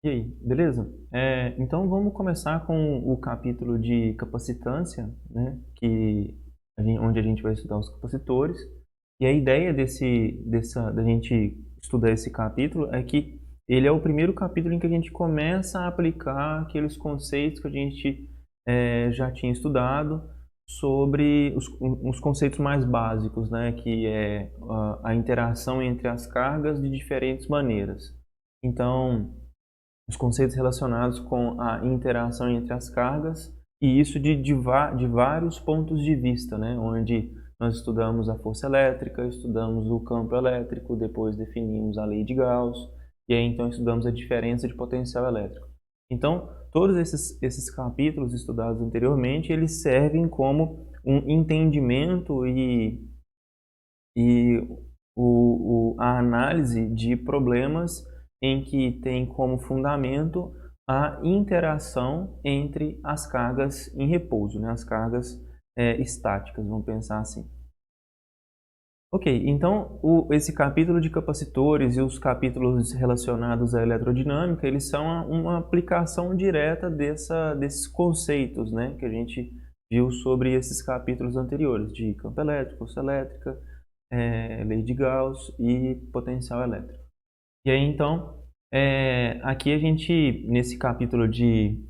E aí, beleza? Então vamos começar com o capítulo de capacitância, né? Onde a gente vai estudar os capacitores. E a ideia da gente estudar esse capítulo é que ele é o primeiro capítulo em que a gente começa a aplicar aqueles conceitos que a gente já tinha estudado sobre os conceitos mais básicos, né? Que é a interação entre as cargas de diferentes maneiras. Então, os conceitos relacionados com a interação entre as cargas, e isso de vários pontos de vista, né? Onde nós estudamos a força elétrica, estudamos o campo elétrico, depois definimos a lei de Gauss, e aí então estudamos a diferença de potencial elétrico. Então, todos esses capítulos estudados anteriormente, eles servem como um entendimento e a análise de problemas em que tem como fundamento a interação entre as cargas em repouso, né? As cargas estáticas, vamos pensar assim. Ok, então esse capítulo de capacitores e os capítulos relacionados à eletrodinâmica, eles são uma aplicação direta desses conceitos, né, que a gente viu sobre esses capítulos anteriores, de campo elétrico, força elétrica, lei de Gauss e potencial elétrico. E aí, então, aqui a gente, nesse capítulo de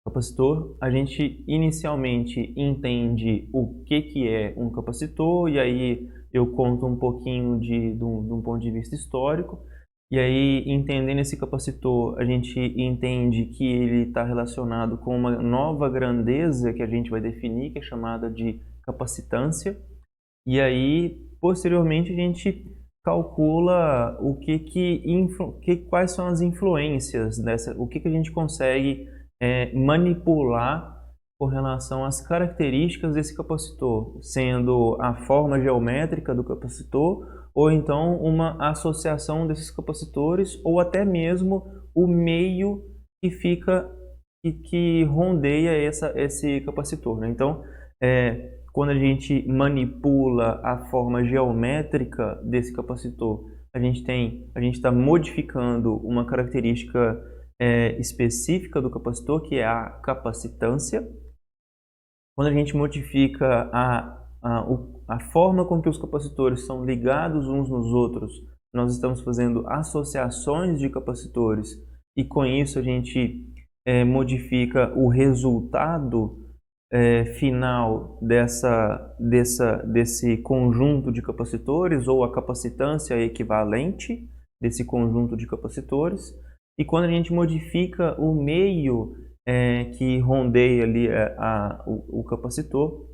capacitor, a gente inicialmente entende o que é um capacitor, e aí eu conto um pouquinho de um ponto de vista histórico, e aí, entendendo esse capacitor, a gente entende que ele está relacionado com uma nova grandeza que a gente vai definir, que é chamada de capacitância. E aí, posteriormente, a gente calcula quais são as influências dessa, o que a gente consegue manipular com relação às características desse capacitor, sendo a forma geométrica do capacitor, ou então uma associação desses capacitores, ou até mesmo o meio que fica que rondeia esse capacitor, né? Então, quando a gente manipula a forma geométrica desse capacitor, a gente está modificando uma característica específica do capacitor, que é a capacitância. Quando a gente modifica a forma com que os capacitores são ligados uns nos outros, nós estamos fazendo associações de capacitores, e com isso a gente modifica o resultado final desse conjunto de capacitores, ou a capacitância equivalente desse conjunto de capacitores. E quando a gente modifica o meio que rondeia ali o capacitor,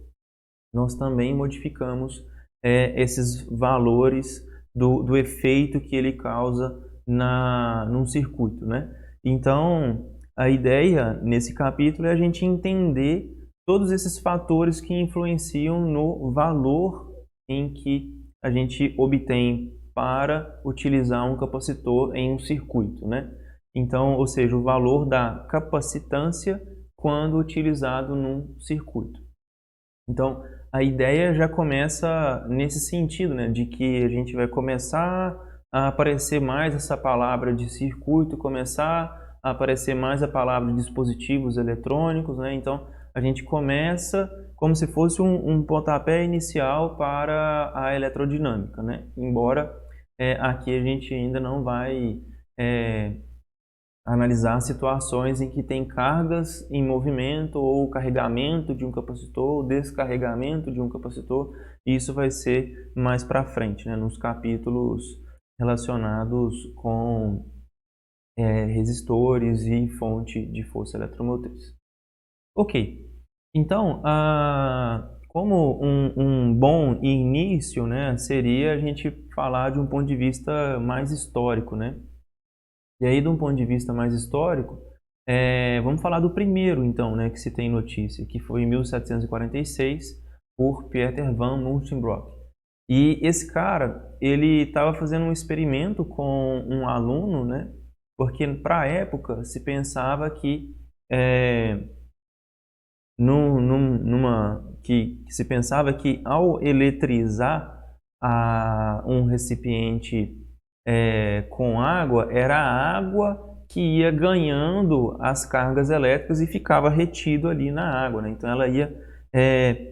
nós também modificamos esses valores do efeito que ele causa num circuito, né? Então, a ideia nesse capítulo é a gente entender todos esses fatores que influenciam no valor em que a gente obtém para utilizar um capacitor em um circuito, né? Então, ou seja, o valor da capacitância quando utilizado num circuito. Então, a ideia já começa nesse sentido, né, de que a gente vai começar a aparecer mais essa palavra de circuito, começar a aparecer mais a palavra de dispositivos eletrônicos, né? Então, a gente começa como se fosse um pontapé inicial para a eletrodinâmica, né? Embora aqui a gente ainda não vai analisar situações em que tem cargas em movimento, ou carregamento de um capacitor, ou descarregamento de um capacitor. E isso vai ser mais para frente, né, nos capítulos relacionados com resistores e fonte de força eletromotriz. Ok, então, como um bom início, né, seria a gente falar de um ponto de vista mais histórico, né? E aí, de um ponto de vista mais histórico, vamos falar do primeiro, então, né, que se tem notícia, que foi em 1746, por Pieter van Munstenbroek. E esse cara, ele estava fazendo um experimento com um aluno, né, porque para a época se pensava que que se pensava que ao eletrizar um recipiente com água, era a água que ia ganhando as cargas elétricas e ficava retido ali na água, né? Então ela ia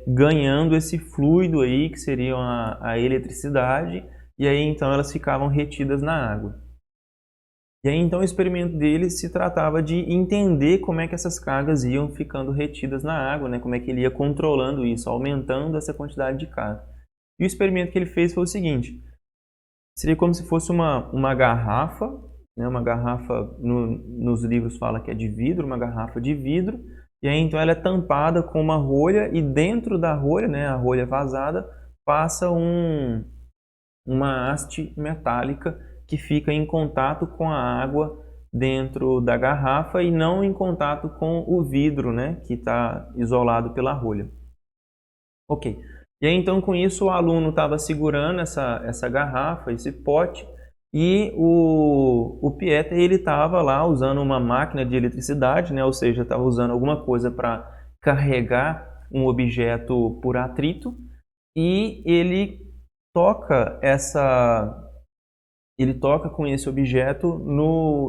ganhando esse fluido aí, que seria a eletricidade, e aí então elas ficavam retidas na água. E aí então o experimento dele se tratava de entender como é que essas cargas iam ficando retidas na água, né? Como é que ele ia controlando isso, aumentando essa quantidade de carga. E o experimento que ele fez foi o seguinte: seria como se fosse uma garrafa, né? Uma garrafa, nos livros fala que é de vidro, uma garrafa de vidro, e aí então ela é tampada com uma rolha, e dentro da rolha, né, a rolha vazada, passa uma haste metálica que fica em contato com a água dentro da garrafa e não em contato com o vidro, né, que está isolado pela rolha. Ok. E aí então com isso o aluno estava segurando essa garrafa, esse pote, e o Pieter ele estava lá usando uma máquina de eletricidade, né, ou seja, estava usando alguma coisa para carregar um objeto por atrito, e ele toca com esse objeto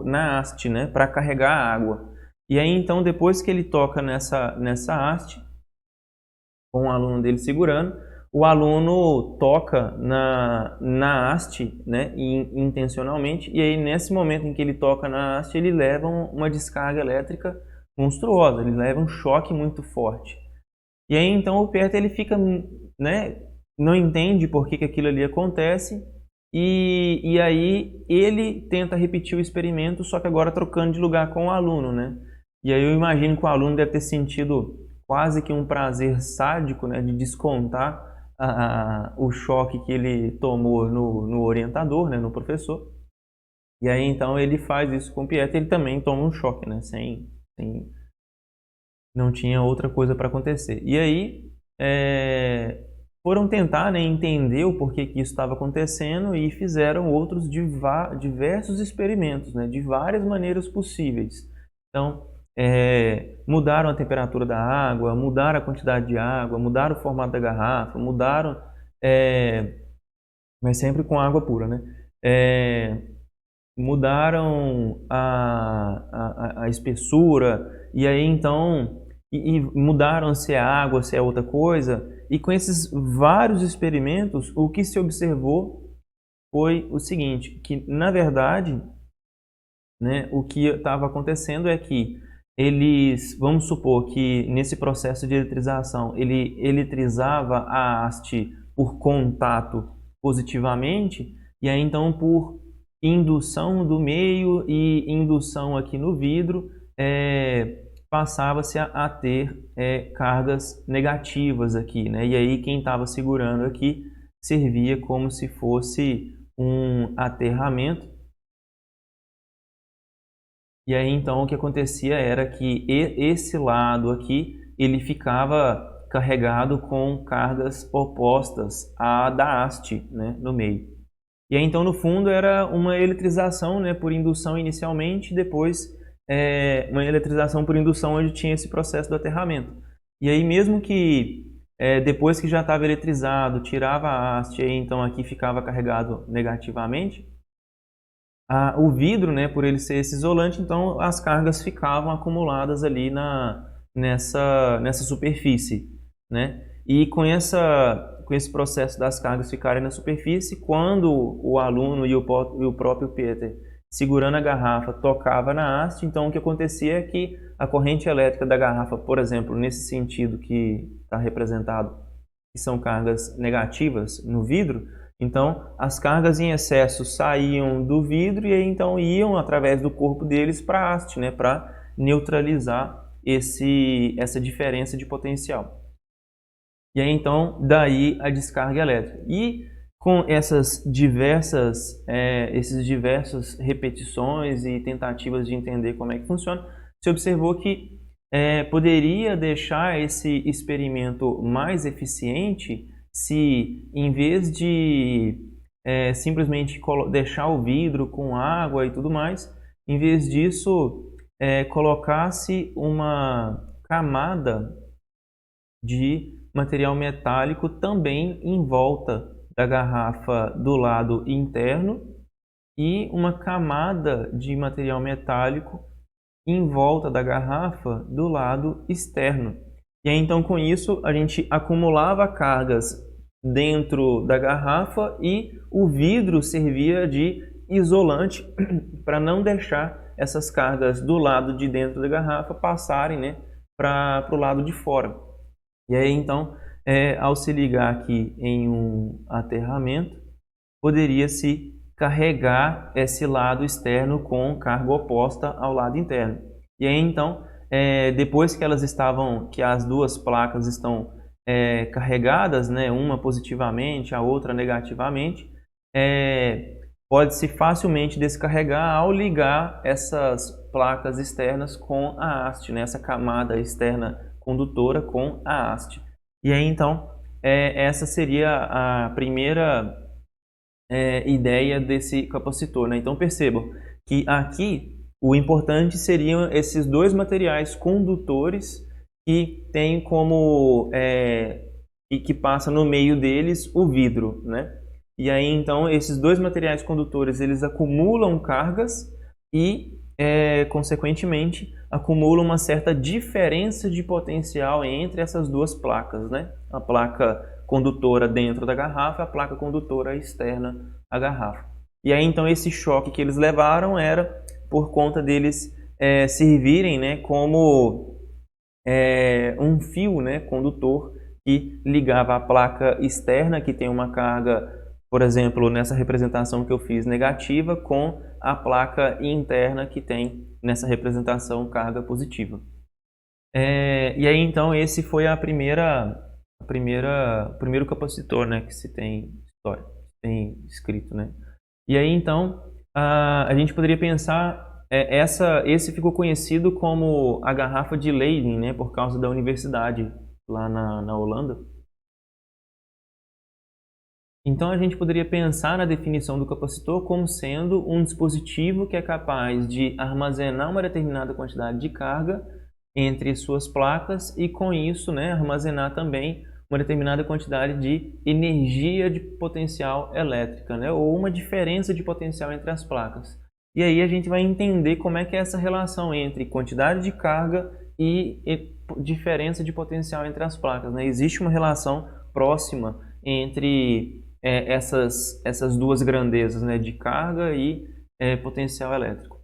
na haste, né, para carregar a água. E aí então depois que ele toca nessa haste, com o aluno dele segurando, o aluno toca na haste, né, intencionalmente, e aí nesse momento em que ele toca na haste, ele leva uma descarga elétrica monstruosa, ele leva um choque muito forte. E aí então o Pieter ele fica, né, não entende por que aquilo ali acontece, e aí ele tenta repetir o experimento, só que agora trocando de lugar com o aluno, né? E aí eu imagino que o aluno deve ter sentido quase que um prazer sádico, né, de descontar o choque que ele tomou no orientador, né, no professor. E aí então ele faz isso com o Pieter, ele também toma um choque, né, não tinha outra coisa para acontecer. E aí foram tentar, né, entender o porquê que isso estava acontecendo e fizeram outros diversos experimentos, né, de várias maneiras possíveis. Então, mudaram a temperatura da água, mudaram a quantidade de água, mudaram o formato da garrafa, mudaram, mas sempre com água pura, né? Mudaram a espessura, e aí então e mudaram se é água, se é outra coisa, e com esses vários experimentos, o que se observou foi o seguinte, que na verdade, né, o que estava acontecendo é que vamos supor que nesse processo de eletrização, ele eletrizava a haste por contato positivamente, e aí então por indução do meio e indução aqui no vidro, passava-se a ter cargas negativas aqui, né? E aí quem estava segurando aqui servia como se fosse um aterramento. E aí então o que acontecia era que esse lado aqui ele ficava carregado com cargas opostas à da haste, né, no meio. E aí então no fundo era uma eletrização, né, por indução inicialmente, depois uma eletrização por indução onde tinha esse processo do aterramento. E aí mesmo que depois que já estava eletrizado, tirava a haste, aí então aqui ficava carregado negativamente, o vidro, né, por ele ser esse isolante, então as cargas ficavam acumuladas ali nessa superfície, né? E com esse processo das cargas ficarem na superfície, quando o aluno e o próprio Pieter, segurando a garrafa, tocava na haste, então o que acontecia é que a corrente elétrica da garrafa, por exemplo, nesse sentido que está representado, que são cargas negativas no vidro, então as cargas em excesso saíam do vidro e aí, então iam através do corpo deles para a haste, né, para neutralizar essa diferença de potencial. E aí então daí a descarga elétrica. E com essas diversas repetições e tentativas de entender como é que funciona, se observou que poderia deixar esse experimento mais eficiente se, em vez de simplesmente deixar o vidro com água e tudo mais, em vez disso colocasse uma camada de material metálico também em volta da garrafa do lado interno e uma camada de material metálico em volta da garrafa do lado externo. E aí, então, com isso, a gente acumulava cargas dentro da garrafa e o vidro servia de isolante para não deixar essas cargas do lado de dentro da garrafa passarem, né, para o lado de fora. E aí, então, ao se ligar aqui em um aterramento, poderia-se carregar esse lado externo com carga oposta ao lado interno. E aí, então, depois que que as duas placas estão carregadas, né, uma positivamente, a outra negativamente, pode-se facilmente descarregar ao ligar essas placas externas com a haste, né, essa camada externa condutora com a haste. E aí, então, essa seria a primeira ideia desse capacitor, né? Então percebam que aqui o importante seriam esses dois materiais condutores que tem como e que passa no meio deles o vidro, né? E aí então esses dois materiais condutores eles acumulam cargas e consequentemente acumulam uma certa diferença de potencial entre essas duas placas, né? A placa condutora dentro da garrafa, a placa condutora externa à garrafa. E aí então esse choque que eles levaram era por conta deles servirem, né, como um fio, né, condutor que ligava a placa externa que tem uma carga, por exemplo, nessa representação que eu fiz negativa, com a placa interna que tem nessa representação carga positiva. E aí então esse foi o primeiro capacitor, né, que se tem história, tem escrito, né? E aí então a gente poderia pensar esse ficou conhecido como a garrafa de Leyden, né, por causa da universidade lá na Holanda. Então a gente poderia pensar na definição do capacitor como sendo um dispositivo que é capaz de armazenar uma determinada quantidade de carga entre suas placas e com isso, né, armazenar também uma determinada quantidade de energia de potencial elétrica, né, ou uma diferença de potencial entre as placas. E aí a gente vai entender como é que é essa relação entre quantidade de carga e diferença de potencial entre as placas, né? Existe uma relação próxima entre essas duas grandezas, né, de carga e potencial elétrico.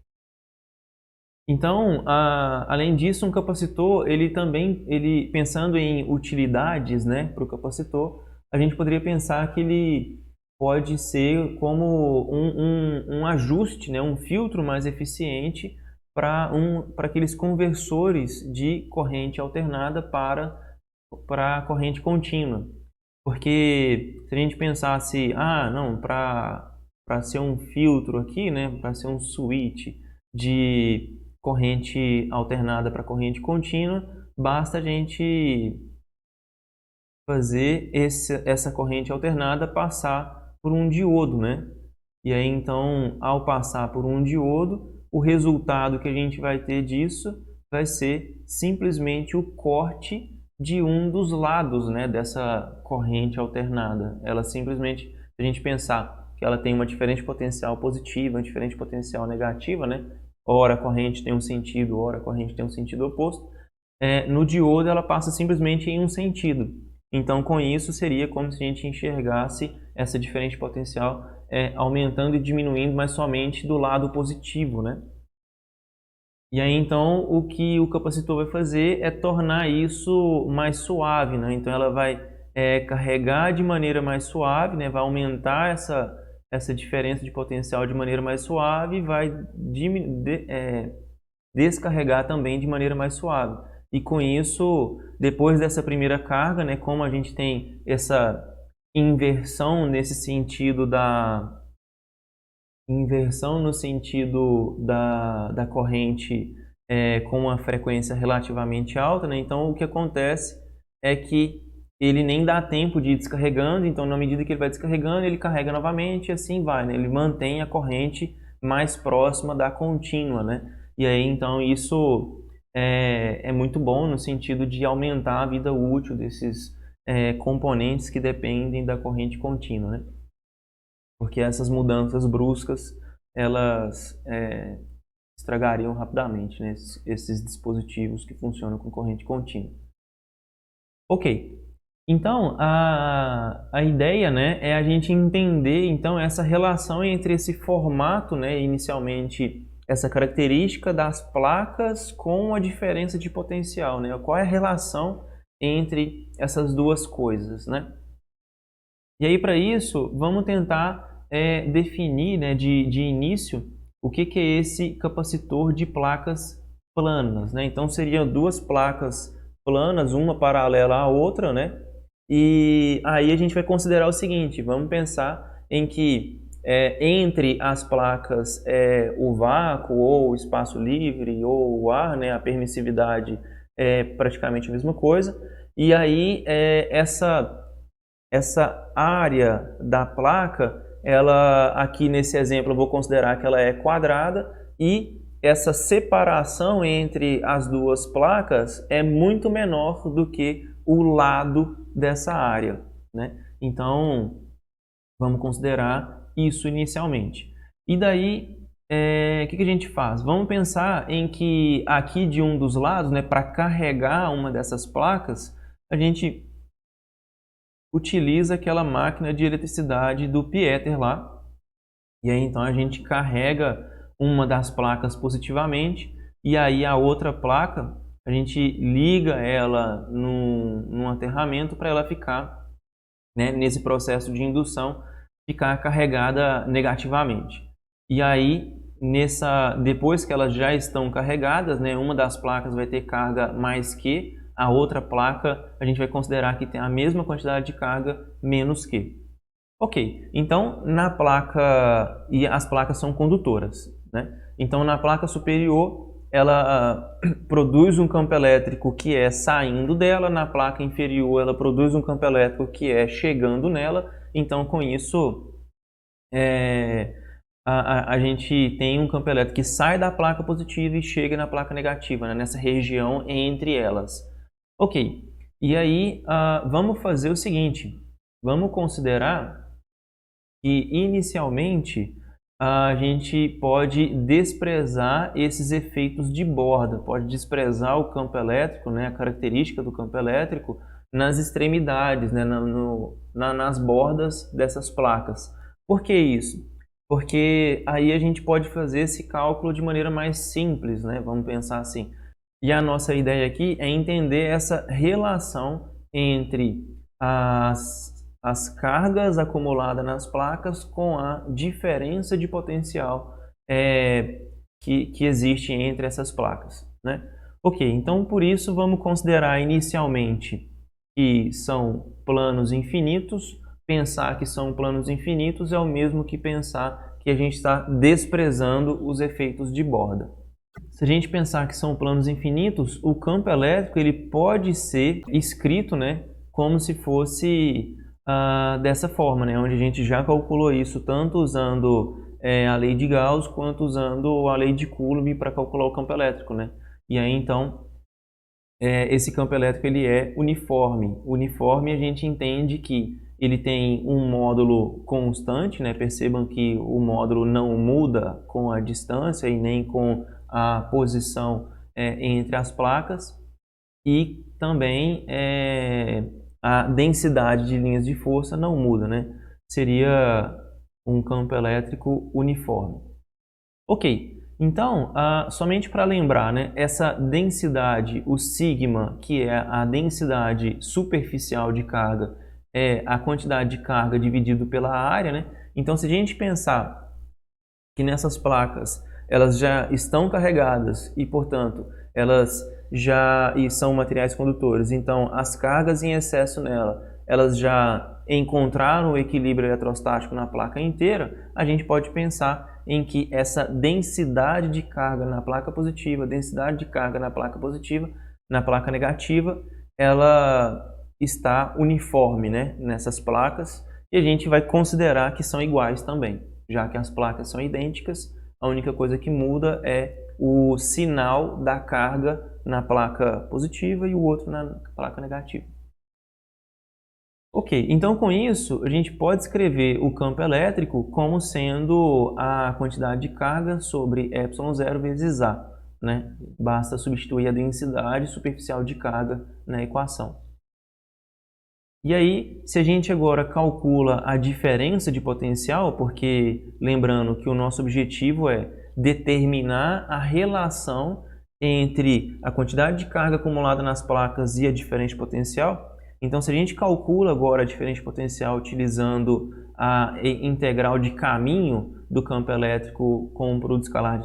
Então, além disso, um capacitor, ele pensando em utilidades, né, para o capacitor, a gente poderia pensar que ele pode ser como um ajuste, né, um filtro mais eficiente para aqueles conversores de corrente alternada para corrente contínua. Porque se a gente pensasse, não, para ser um filtro aqui, né, para ser um switch de corrente alternada para corrente contínua, basta a gente fazer essa corrente alternada passar por um diodo, né? E aí então, ao passar por um diodo, o resultado que a gente vai ter disso vai ser simplesmente o corte de um dos lados, né, dessa corrente alternada. Ela simplesmente, se a gente pensar que ela tem uma diferente potencial positiva, uma diferente potencial negativa, né? Ora a corrente tem um sentido, ora a corrente tem um sentido oposto. No diodo ela passa simplesmente em um sentido. Então com isso seria como se a gente enxergasse essa diferente potencial aumentando e diminuindo, mas somente do lado positivo, né? E aí então o que o capacitor vai fazer é tornar isso mais suave, né? Então ela vai carregar de maneira mais suave, né? Vai aumentar essa diferença de potencial de maneira mais suave e vai descarregar também de maneira mais suave. E com isso, depois dessa primeira carga, né, como a gente tem essa inversão nesse sentido no sentido da corrente com uma frequência relativamente alta, né? Então o que acontece é que ele nem dá tempo de ir descarregando, então na medida que ele vai descarregando, ele carrega novamente e assim vai, né? Ele mantém a corrente mais próxima da contínua, né? E aí então isso é muito bom no sentido de aumentar a vida útil desses componentes que dependem da corrente contínua, né? Porque essas mudanças bruscas elas estragariam rapidamente, né, esses dispositivos que funcionam com corrente contínua. Ok, então a ideia, né, é a gente entender então essa relação entre esse formato, né, inicialmente essa característica das placas com a diferença de potencial, né? Qual é a relação entre essas duas coisas, né? E aí para isso vamos tentar definir, né, de início o que é esse capacitor de placas planas, né? Então seriam duas placas planas, uma paralela à outra, né? E aí a gente vai considerar o seguinte, vamos pensar em que entre as placas o vácuo ou o espaço livre ou o ar, né? A permissividade é praticamente a mesma coisa. E aí essa área da placa, ela aqui nesse exemplo eu vou considerar que ela é quadrada e essa separação entre as duas placas é muito menor do que o lado dessa área, né? Então, vamos considerar isso inicialmente. E daí, o que a gente faz? Vamos pensar em que aqui de um dos lados, né, para carregar uma dessas placas, a gente utiliza aquela máquina de eletricidade do Pieter lá. E aí então a gente carrega uma das placas positivamente e aí a outra placa a gente liga ela num aterramento para ela ficar, né, nesse processo de indução, ficar carregada negativamente. E aí depois que elas já estão carregadas, né, uma das placas vai ter carga mais que a outra placa, a gente vai considerar que tem a mesma quantidade de carga menos que. Ok, então na placa, e as placas são condutoras, né? Então na placa superior ela produz um campo elétrico que é saindo dela, na placa inferior ela produz um campo elétrico que é chegando nela, então com isso a gente tem um campo elétrico que sai da placa positiva e chega na placa negativa, né? Nessa região entre elas. Ok, e aí vamos fazer o seguinte, vamos considerar que inicialmente a gente pode desprezar esses efeitos de borda, pode desprezar o campo elétrico, né, a característica do campo elétrico nas extremidades, né, nas bordas dessas placas. Por que isso? Porque aí a gente pode fazer esse cálculo de maneira mais simples, né? Vamos pensar assim. E a nossa ideia aqui é entender essa relação entre as cargas acumuladas nas placas com a diferença de potencial que existe entre essas placas, né? Ok, então por isso vamos considerar inicialmente que são planos infinitos. Pensar que são planos infinitos é o mesmo que pensar que a gente está desprezando os efeitos de borda. Se a gente pensar que são planos infinitos, o campo elétrico ele pode ser escrito, né, como se fosse dessa forma, né, onde a gente já calculou isso tanto usando a lei de Gauss quanto usando a lei de Coulomb para calcular o campo elétrico, né? E aí então esse campo elétrico ele é uniforme. Uniforme a gente entende que ele tem um módulo constante, né? Percebam que o módulo não muda com a distância e nem com a posição entre as placas, e também a densidade de linhas de força não muda, né? Seria um campo elétrico uniforme. Ok, então, somente para lembrar, né, essa densidade, o sigma, que é a densidade superficial de carga, é a quantidade de carga dividido pela área, né? Então, se a gente pensar que nessas placas elas já estão carregadas e, portanto, elas já são materiais condutores, então as cargas em excesso nela, elas já encontraram o equilíbrio eletrostático na placa inteira, a gente pode pensar em que essa densidade de carga na placa positiva, densidade de carga na placa positiva, na placa negativa, ela está uniforme, né, nessas placas, e a gente vai considerar que são iguais também. Já que as placas são idênticas, a única coisa que muda é o sinal da carga na placa positiva e o outro na placa negativa. Ok, então com isso a gente pode escrever o campo elétrico como sendo a quantidade de carga sobre ε0 vezes A, né? Basta substituir a densidade superficial de carga na equação. E aí, se a gente agora calcula a diferença de potencial, porque lembrando que o nosso objetivo é determinar a relação entre a quantidade de carga acumulada nas placas e a diferença de potencial, então se a gente calcula agora a diferença de potencial utilizando a integral de caminho do campo elétrico com o produto escalar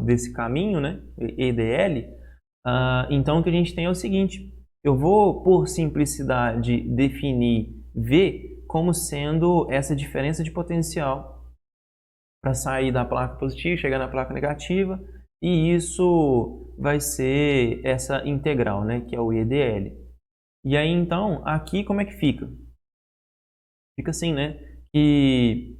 desse caminho, né, EdL, então o que a gente tem é o seguinte: eu vou, por simplicidade, definir V como sendo essa diferença de potencial para sair da placa positiva e chegar na placa negativa, e isso vai ser essa integral, né, que é o EdL. E aí, então, aqui como é que fica? Fica assim, né, que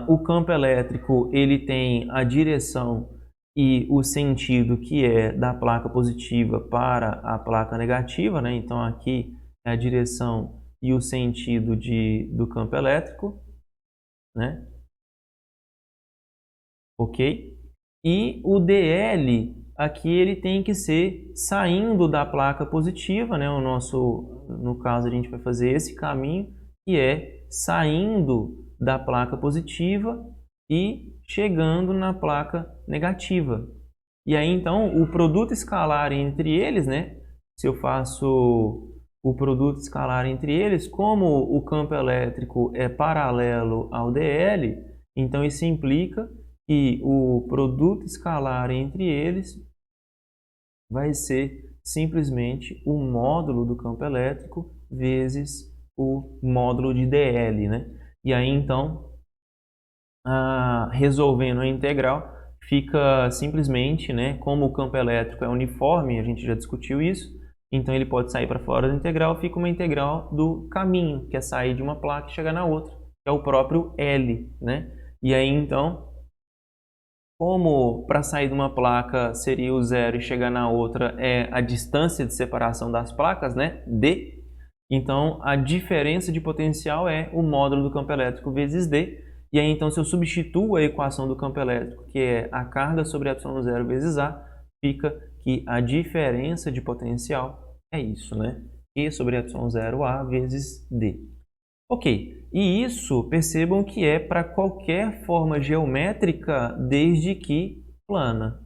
o campo elétrico ele tem a direção e o sentido que é da placa positiva para a placa negativa, né? Então aqui é a direção e o sentido do campo elétrico, né? Ok? E o DL aqui ele tem que ser saindo da placa positiva, né? No caso a gente vai fazer esse caminho que é saindo da placa positiva e chegando na placa negativa. E aí então o produto escalar entre eles, né? Se eu faço o produto escalar entre eles, como o campo elétrico é paralelo ao DL, então isso implica que o produto escalar entre eles vai ser simplesmente o módulo do campo elétrico vezes o módulo de DL, né? E aí então resolvendo a integral, fica simplesmente, né, como o campo elétrico é uniforme, a gente já discutiu isso, então ele pode sair para fora da integral, fica uma integral do caminho, que é sair de uma placa e chegar na outra, que é o próprio L, né? E aí então, como para sair de uma placa seria o zero e chegar na outra é a distância de separação das placas, né, D, então a diferença de potencial é o módulo do campo elétrico vezes D. E aí, então, se eu substituo a equação do campo elétrico, que é a carga sobre ε0 vezes A, fica que a diferença de potencial é isso, né? E sobre ε0A vezes D. Ok, e isso, percebam que é para qualquer forma geométrica, desde que plana.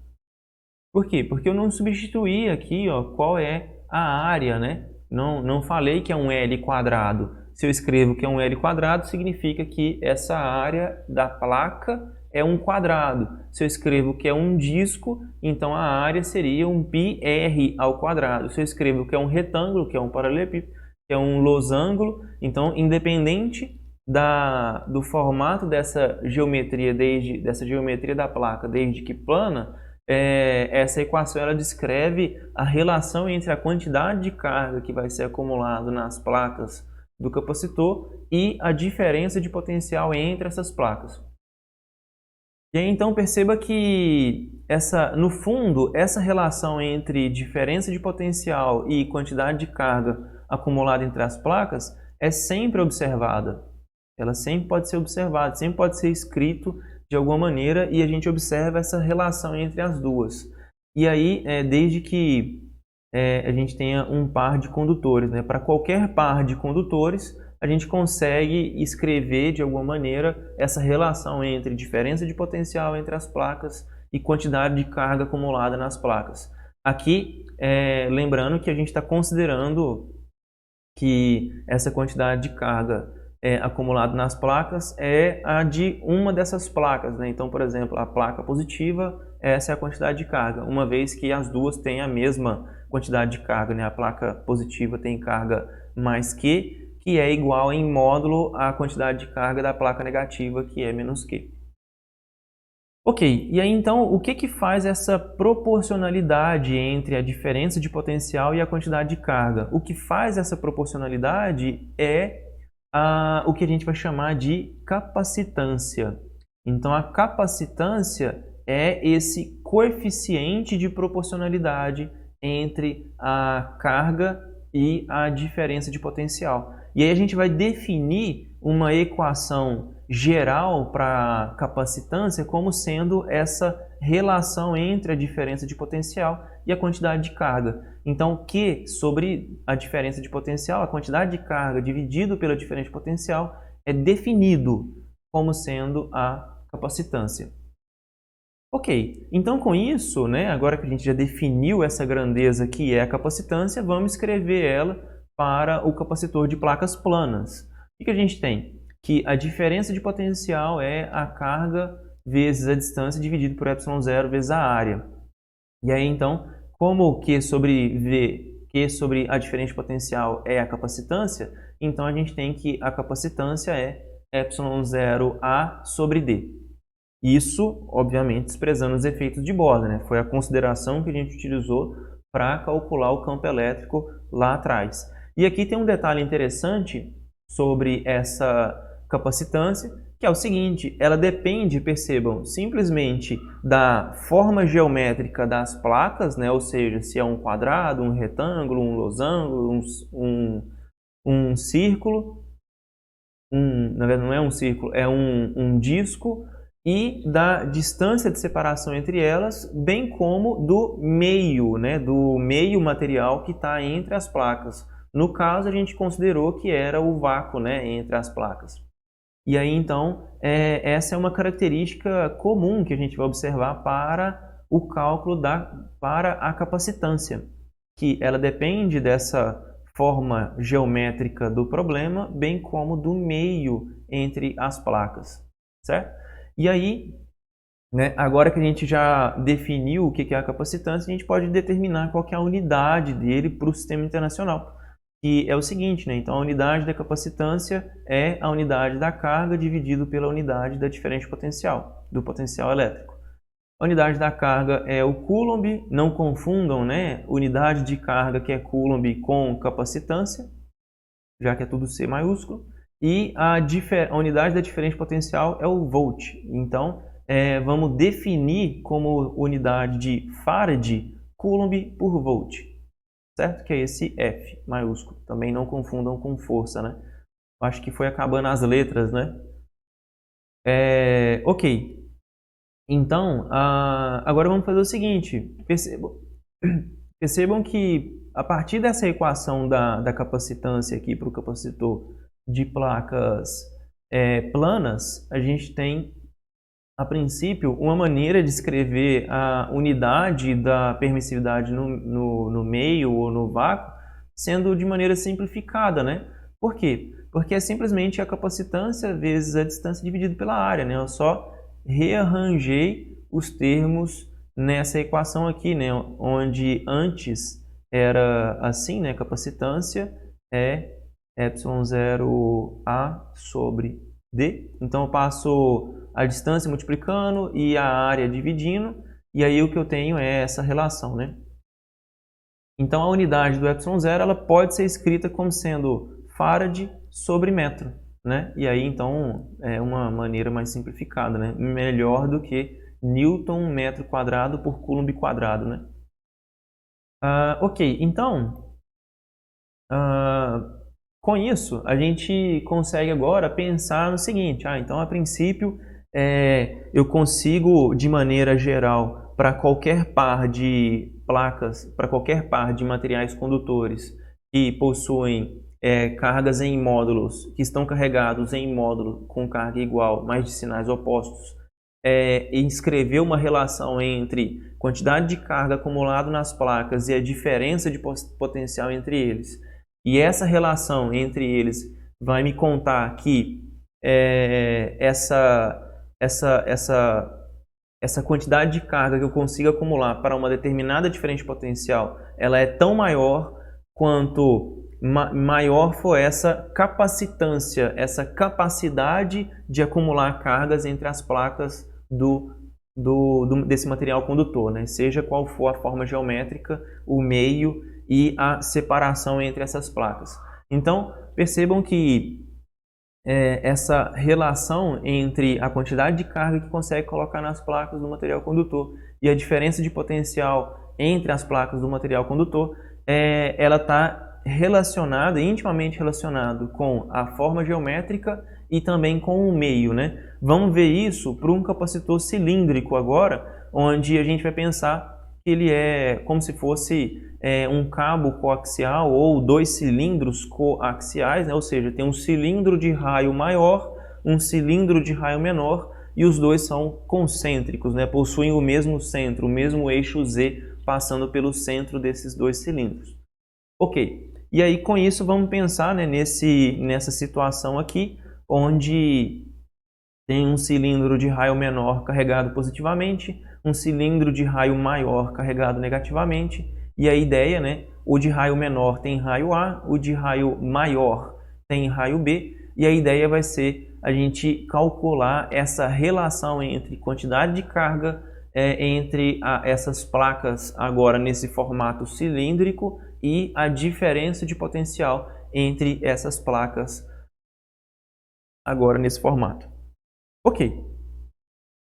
Por quê? Porque eu não substituí aqui, ó, qual é a área, né? Não falei que é um L quadrado. Se eu escrevo que é um L quadrado, significa que essa área da placa é um quadrado. Se eu escrevo que é um disco, então a área seria um πr ao quadrado. Se eu escrevo que é um retângulo, que é um paralelepípedo, que é um losango, então independente do formato dessa geometria, dessa geometria da placa, desde que plana, essa equação ela descreve a relação entre a quantidade de carga que vai ser acumulada nas placas do capacitor e a diferença de potencial entre essas placas. E aí, então perceba que no fundo essa relação entre diferença de potencial e quantidade de carga acumulada entre as placas é sempre observada. Ela sempre pode ser observada, sempre pode ser escrito de alguma maneira e a gente observa essa relação entre as duas. E aí, desde que a gente tenha um par de condutores, né? Para qualquer par de condutores, a gente consegue escrever de alguma maneira essa relação entre diferença de potencial entre as placas e quantidade de carga acumulada nas placas. Aqui, lembrando que a gente está considerando que essa quantidade de carga acumulada nas placas é a de uma dessas placas, né? Então, por exemplo, a placa positiva, essa é a quantidade de carga, uma vez que as duas têm a mesma quantidade de carga, né? A placa positiva tem carga mais Q, que é igual em módulo à quantidade de carga da placa negativa, que é menos Q. Ok, e aí então o que faz essa proporcionalidade entre a diferença de potencial e a quantidade de carga? O que faz essa proporcionalidade é o que a gente vai chamar de capacitância. Então a capacitância é esse coeficiente de proporcionalidade entre a carga e a diferença de potencial. E aí a gente vai definir uma equação geral para capacitância como sendo essa relação entre a diferença de potencial e a quantidade de carga. Então, Q sobre a diferença de potencial, a quantidade de carga dividido pela diferença de potencial, é definido como sendo a capacitância. Ok, então com isso, né, agora que a gente já definiu essa grandeza que é a capacitância, vamos escrever ela para o capacitor de placas planas. O que a gente tem? Que a diferença de potencial é a carga vezes a distância dividido por ε0 vezes a área. E aí então, como Q sobre V, Q sobre a diferença de potencial é a capacitância, então a gente tem que a capacitância é ε0A sobre D. Isso, obviamente, desprezando os efeitos de borda, né? Foi a consideração que a gente utilizou para calcular o campo elétrico lá atrás. E aqui tem um detalhe interessante sobre essa capacitância, que é o seguinte, ela depende, percebam, simplesmente da forma geométrica das placas, né? Ou seja, se é um quadrado, um retângulo, um losango, um círculo, na verdade não é um círculo, é um disco, e da distância de separação entre elas, bem como do meio, né, do meio material que está entre as placas. No caso, a gente considerou que era o vácuo, né, entre as placas. E aí, então, essa é uma característica comum que a gente vai observar para o cálculo para a capacitância, que ela depende dessa forma geométrica do problema, bem como do meio entre as placas, certo? E aí, né, agora que a gente já definiu o que é a capacitância, a gente pode determinar qual que é a unidade dele para o sistema internacional. Que é o seguinte, né? Então a unidade da capacitância é a unidade da carga dividido pela unidade da diferença de potencial, do potencial elétrico. A unidade da carga é o Coulomb, não confundam, né? Unidade de carga que é Coulomb com capacitância, já que é tudo C maiúsculo. E a unidade da diferença de potencial é o volt. Então, vamos definir como unidade de Farad Coulomb por volt, certo? Que é esse F maiúsculo. Também não confundam com força, né? Acho que foi acabando as letras, né? Ok. Então, agora vamos fazer o seguinte. Percebam que a partir dessa equação da capacitância aqui para o capacitor de placas planas, a gente tem, a princípio, uma maneira de escrever a unidade da permissividade no meio ou no vácuo, sendo de maneira simplificada, né? Por quê? Porque é simplesmente a capacitância vezes a distância dividido pela área, né? Eu só rearranjei os termos nessa equação aqui, né? Onde antes era assim, né? Capacitância é ε0A sobre D. Então eu passo a distância multiplicando e a área dividindo, e aí o que eu tenho é essa relação, né? Então a unidade do ε0 ela pode ser escrita como sendo Farad sobre metro, né? E aí então é uma maneira mais simplificada, né? Melhor do que Newton metro quadrado por Coulomb quadrado, né? Ok, então com isso, a gente consegue agora pensar no seguinte, então a princípio eu consigo de maneira geral para qualquer par de placas, para qualquer par de materiais condutores que possuem cargas em módulos, que estão carregados em módulo com carga igual, mas de sinais opostos, escrever uma relação entre quantidade de carga acumulada nas placas e a diferença de potencial entre eles. E essa relação entre eles vai me contar que essa quantidade de carga que eu consigo acumular para uma determinada diferença de potencial, ela é tão maior quanto maior for essa capacitância, essa capacidade de acumular cargas entre as placas desse material condutor, né? Seja qual for a forma geométrica, o meio e a separação entre essas placas. Então, percebam que essa relação entre a quantidade de carga que consegue colocar nas placas do material condutor e a diferença de potencial entre as placas do material condutor, ela está relacionado, intimamente relacionado com a forma geométrica e também com o meio, né? Vamos ver isso para um capacitor cilíndrico agora, onde a gente vai pensar que ele é como se fosse um cabo coaxial ou dois cilindros coaxiais, né? Ou seja, tem um cilindro de raio maior, um cilindro de raio menor, e os dois são concêntricos, né? Possuem o mesmo centro, o mesmo eixo Z passando pelo centro desses dois cilindros. Ok, e aí com isso vamos pensar, né, nessa situação aqui, onde tem um cilindro de raio menor carregado positivamente, um cilindro de raio maior carregado negativamente, e a ideia, né, o de raio menor tem raio A, o de raio maior tem raio B, e a ideia vai ser a gente calcular essa relação entre quantidade de carga entre essas placas agora nesse formato cilíndrico e a diferença de potencial entre essas placas agora nesse formato. Ok,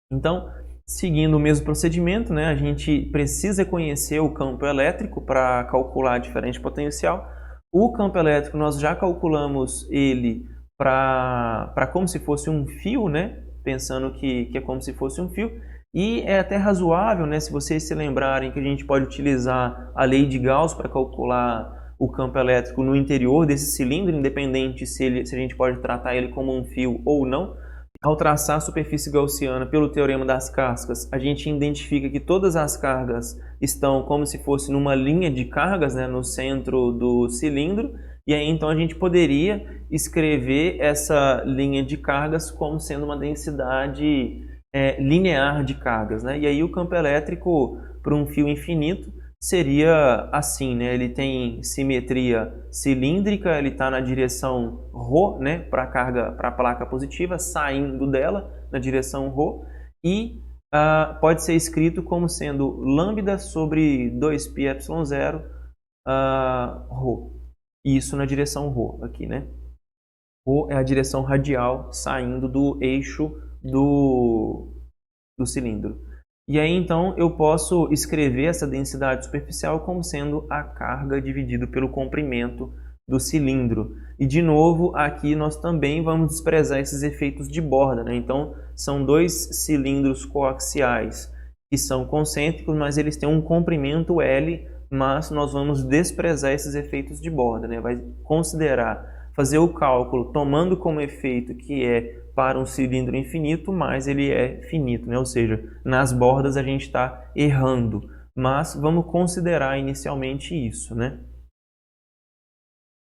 então, seguindo o mesmo procedimento, né, a gente precisa conhecer o campo elétrico para calcular a diferença de potencial. O campo elétrico nós já calculamos ele para como se fosse um fio, né, pensando que é como se fosse um fio. E é até razoável, né, se vocês se lembrarem, que a gente pode utilizar a lei de Gauss para calcular o campo elétrico no interior desse cilindro, independente se a gente pode tratar ele como um fio ou não. Ao traçar a superfície gaussiana pelo teorema das cascas, a gente identifica que todas as cargas estão como se fosse numa linha de cargas, né, no centro do cilindro, e aí então a gente poderia escrever essa linha de cargas como sendo uma densidade linear de cargas, né? E aí o campo elétrico para um fio infinito seria assim, né? Ele tem simetria cilíndrica, ele está na direção ρ, né? Para a carga, para a placa positiva, saindo dela na direção ρ, e pode ser escrito como sendo lambda sobre 2πε0 ρ. Isso na direção ρ aqui, né? ρ é a direção radial saindo do eixo do cilindro. E aí então eu posso escrever essa densidade superficial como sendo a carga dividido pelo comprimento do cilindro. E de novo aqui nós também vamos desprezar esses efeitos de borda, né? Então são dois cilindros coaxiais que são concêntricos, mas eles têm um comprimento L, mas nós vamos desprezar esses efeitos de borda, né? Vai considerar, fazer o cálculo tomando como efeito que é para um cilindro infinito, mas ele é finito, né? Ou seja, nas bordas a gente está errando, mas vamos considerar inicialmente isso, né?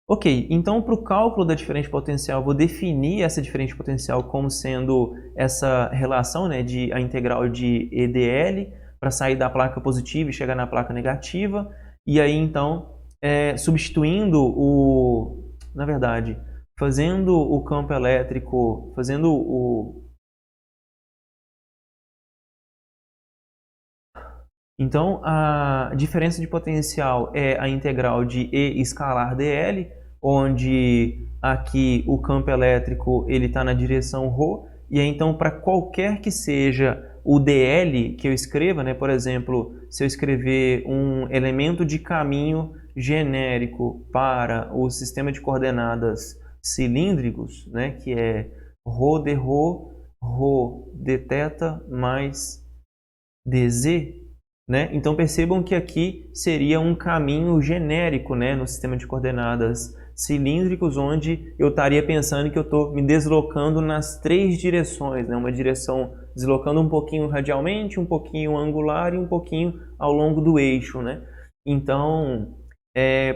Ok, então para o cálculo da diferença potencial, vou definir essa diferença potencial como sendo essa relação, né, de a integral de EdL para sair da placa positiva e chegar na placa negativa, e aí então substituindo na verdade, fazendo o campo elétrico, Então, a diferença de potencial é a integral de E escalar dl, onde aqui o campo elétrico está na direção ρ, e aí, então, para qualquer que seja o dl que eu escreva, né, por exemplo, se eu escrever um elemento de caminho genérico para o sistema de coordenadas cilíndricos, né, que é ρ de ρ de θ mais dz, né? Então percebam que aqui seria um caminho genérico, né, no sistema de coordenadas cilíndricos, onde eu estaria pensando que eu estou me deslocando nas três direções, né? Uma direção deslocando um pouquinho radialmente, um pouquinho angular e um pouquinho ao longo do eixo, né? Então,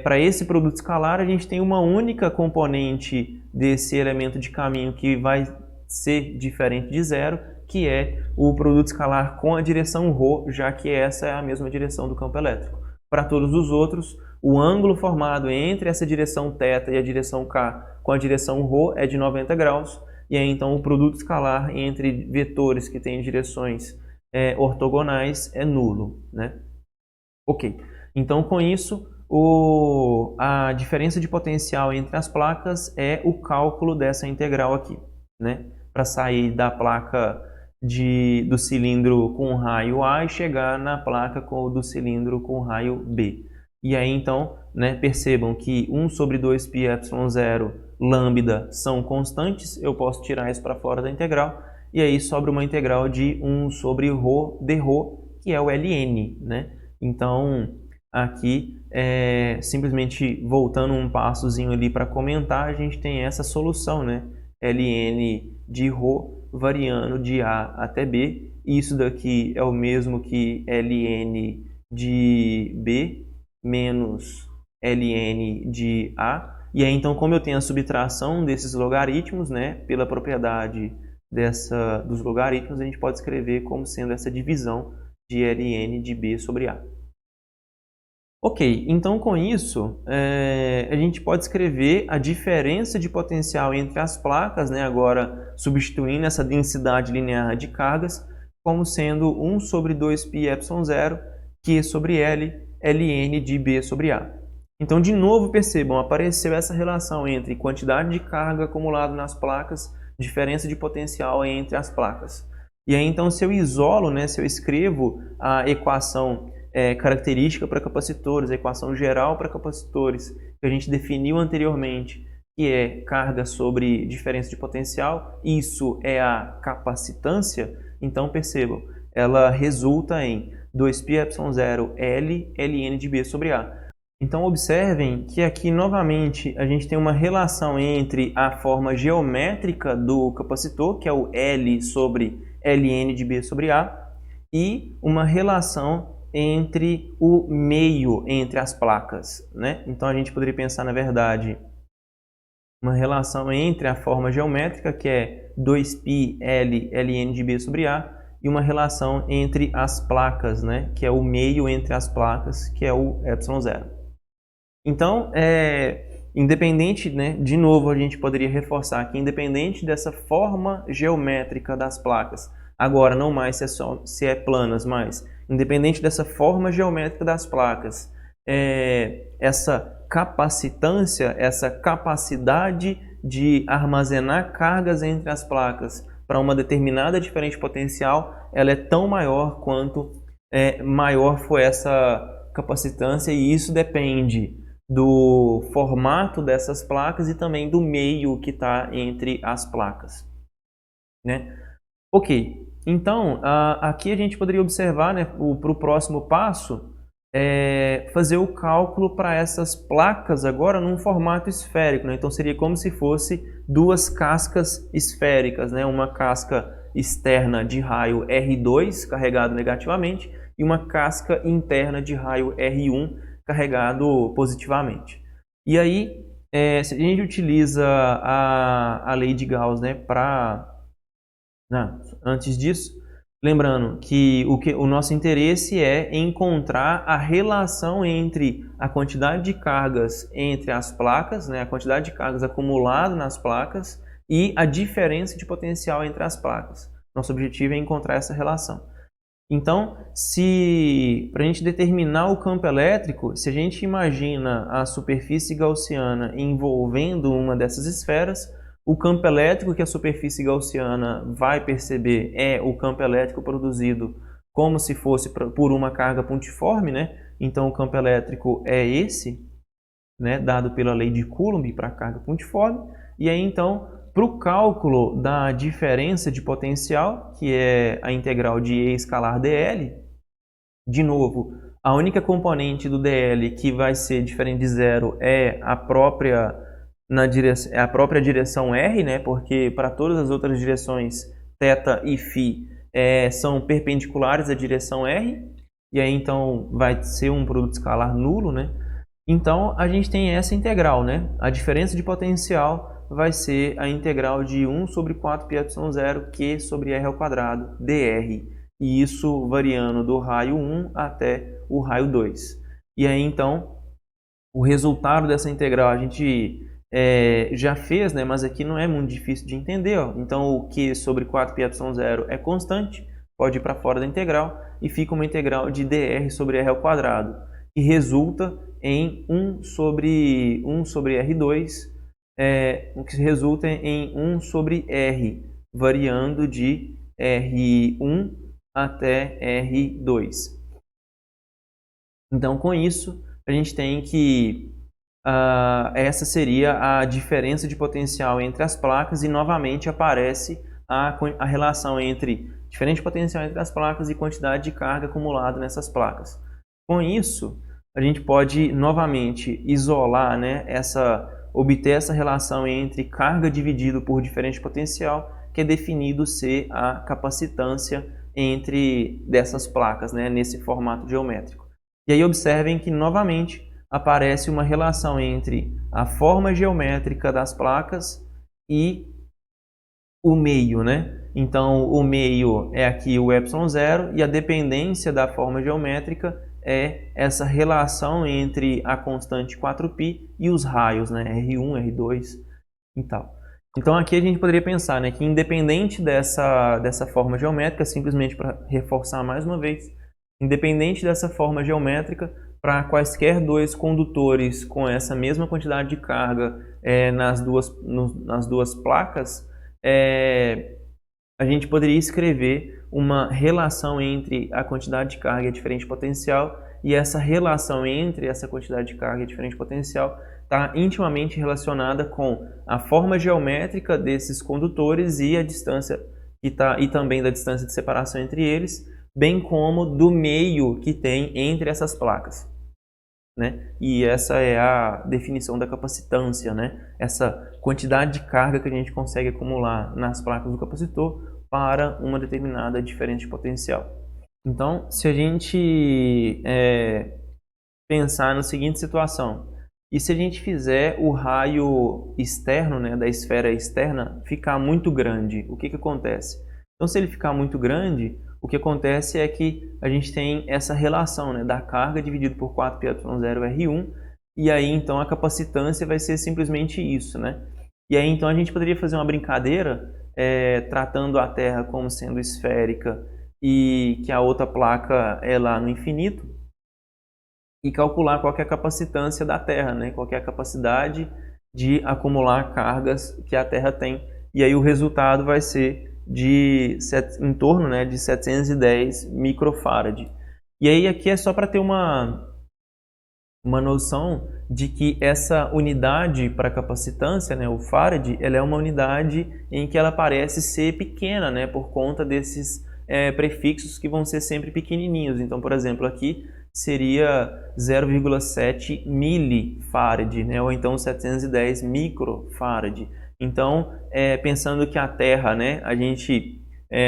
para esse produto escalar, a gente tem uma única componente desse elemento de caminho que vai ser diferente de zero, que é o produto escalar com a direção ρ, já que essa é a mesma direção do campo elétrico. Para todos os outros, o ângulo formado entre essa direção θ e a direção k com a direção ρ é de 90 graus, e aí então o produto escalar entre vetores que têm direções ortogonais é nulo, né? Ok, então com isso a diferença de potencial entre as placas é o cálculo dessa integral aqui, né? Para sair da placa do cilindro com raio A e chegar na placa do cilindro com raio B. E aí, então, né, percebam que 1 sobre 2πε0 lambda são constantes, eu posso tirar isso para fora da integral, e aí sobra uma integral de 1 sobre ρ dρ, que é o ln, né? Então, aqui, simplesmente voltando um passozinho ali para comentar, a gente tem essa solução, né? ln de ρ variando de A até B. Isso daqui é o mesmo que ln de B menos ln de A. E aí, então, como eu tenho a subtração desses logaritmos, né, pela propriedade dos logaritmos, a gente pode escrever como sendo essa divisão de ln de B sobre A. Ok, então com isso, a gente pode escrever a diferença de potencial entre as placas, né, agora substituindo essa densidade linear de cargas, como sendo 1 sobre 2πε0 Q sobre L, ln de B sobre A. Então, de novo, percebam, apareceu essa relação entre quantidade de carga acumulada nas placas, diferença de potencial entre as placas. E aí, então, se eu isolo, né, se eu escrevo a equação característica para capacitores, a equação geral para capacitores, que a gente definiu anteriormente, que é carga sobre diferença de potencial, isso é a capacitância, então percebam, ela resulta em 2πε0 L ln de B sobre A. Então observem que aqui novamente a gente tem uma relação entre a forma geométrica do capacitor, que é o L sobre ln de B sobre A, e uma relação entre o meio entre as placas, né? Então a gente poderia pensar, na verdade, uma relação entre a forma geométrica, que é 2πL ln de B sobre A, e uma relação entre as placas, né? Que é o meio entre as placas, que é o ε0. Então, independente, né? De novo, a gente poderia reforçar que independente dessa forma geométrica das placas, agora não mais se é planas, mas independente dessa forma geométrica das placas, essa capacitância, essa capacidade de armazenar cargas entre as placas para uma determinada diferente potencial, ela é tão maior quanto maior foi essa capacitância, e isso depende do formato dessas placas e também do meio que está entre as placas, né? Ok, então aqui a gente poderia observar, né, para o próximo passo, fazer o cálculo para essas placas agora num formato esférico, né? Então seria como se fosse duas cascas esféricas, né? Uma casca externa de raio R2 carregado negativamente e uma casca interna de raio R1 carregado positivamente. E aí, se a gente utiliza a lei de Gauss, né, antes disso, lembrando que o nosso interesse é encontrar a relação entre a quantidade de cargas entre as placas, né, a quantidade de cargas acumulada nas placas e a diferença de potencial entre as placas. Nosso objetivo é encontrar essa relação. Então, para a gente determinar o campo elétrico, se a gente imagina a superfície gaussiana envolvendo uma dessas esferas, o campo elétrico que a superfície gaussiana vai perceber é o campo elétrico produzido como se fosse por uma carga pontiforme, né? Então, o campo elétrico é esse, né, dado pela lei de Coulomb para a carga pontiforme. E aí, então, para o cálculo da diferença de potencial, que é a integral de E escalar dl, de novo, a única componente do dl que vai ser diferente de zero é a própria direção R, né? Porque para todas as outras direções, θ e φ são perpendiculares à direção R, e aí então vai ser um produto escalar nulo, né? Então a gente tem essa integral, né? A diferença de potencial vai ser a integral de 1 sobre 4πε0 Q sobre R ao quadrado dr, e isso variando do raio 1 até o raio 2. E aí então o resultado dessa integral a gente já fez, né? Mas aqui não é muito difícil de entender, ó. Então o Q sobre 4πε0 é constante, pode ir para fora da integral, e fica uma integral de dr sobre R ao quadrado, que resulta em 1 sobre R2, o que resulta em 1 sobre R, variando de R1 até R2. Então, com isso, a gente tem que essa seria a diferença de potencial entre as placas e novamente aparece a relação entre diferença de potencial entre as placas e quantidade de carga acumulada nessas placas. Com isso, a gente pode novamente isolar, né, obter essa relação entre carga dividido por diferença de potencial, que é definido ser a capacitância dessas placas, né, nesse formato geométrico. E aí observem que novamente aparece uma relação entre a forma geométrica das placas e o meio, né? Então, o meio é aqui o ε0 e a dependência da forma geométrica é essa relação entre a constante 4π e os raios, né? R1, R2 e tal. Então, aqui a gente poderia pensar, né, que independente dessa forma geométrica, simplesmente para reforçar mais uma vez, independente dessa forma geométrica, para quaisquer dois condutores com essa mesma quantidade de carga nas duas placas, a gente poderia escrever uma relação entre a quantidade de carga e a diferença de potencial, e essa relação entre essa quantidade de carga e a diferença de potencial está intimamente relacionada com a forma geométrica desses condutores e a distância e também da distância de separação entre eles, bem como do meio que tem entre essas placas, né? E essa é a definição da capacitância, né? Essa quantidade de carga que a gente consegue acumular nas placas do capacitor para uma determinada diferença de potencial. Então, se a gente pensar na seguinte situação, e se a gente fizer o raio externo, né, da esfera externa ficar muito grande, o que acontece? Então, se ele ficar muito grande, o que acontece é que a gente tem essa relação, né, da carga dividido por 4πε0r1, e aí então a capacitância vai ser simplesmente isso, né? E aí então a gente poderia fazer uma brincadeira tratando a Terra como sendo esférica e que a outra placa é lá no infinito, e calcular qual que é a capacitância da Terra, né? Qual que é a capacidade de acumular cargas que a Terra tem. E aí o resultado vai ser em torno, né, de 710 microfarad. E aí aqui é só para ter uma noção de que essa unidade para capacitância, né, o farad, ela é uma unidade em que ela parece ser pequena, né, por conta desses prefixos que vão ser sempre pequenininhos. Então, por exemplo, aqui seria 0,7 milifarad, né, ou então 710 microfarad. Então, pensando que a Terra, né, a gente,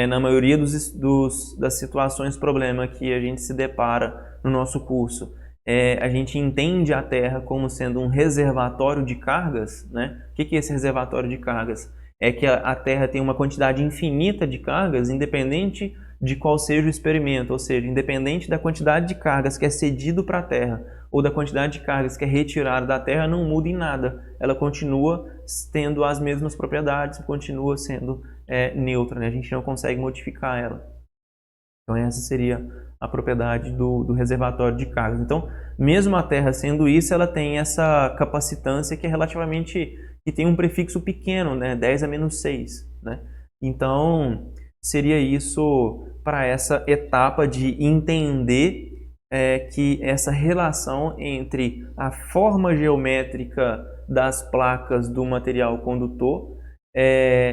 na maioria das situações problema que a gente se depara no nosso curso, a gente entende a Terra como sendo um reservatório de cargas, né? O que é esse reservatório de cargas? É que a Terra tem uma quantidade infinita de cargas, independente de qual seja o experimento, ou seja, independente da quantidade de cargas que é cedido para a Terra ou da quantidade de cargas que é retirada da Terra, não muda em nada. Ela continua tendo as mesmas propriedades, continua sendo neutra, né? A gente não consegue modificar ela. Então essa seria a propriedade do reservatório de cargas. Então, mesmo a Terra sendo isso, ela tem essa capacitância que é relativamente, que tem um prefixo pequeno, né? 10 a menos 6, né? Então, seria isso para essa etapa de entender que essa relação entre a forma geométrica das placas do material condutor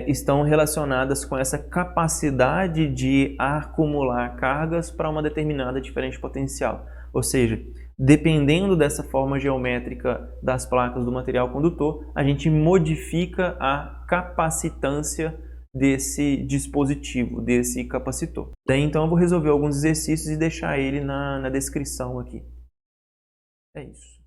estão relacionadas com essa capacidade de acumular cargas para uma determinada diferença de potencial. Ou seja, dependendo dessa forma geométrica das placas do material condutor, a gente modifica a capacitância desse dispositivo, desse capacitor. Daí então eu vou resolver alguns exercícios e deixar ele na descrição aqui. É isso.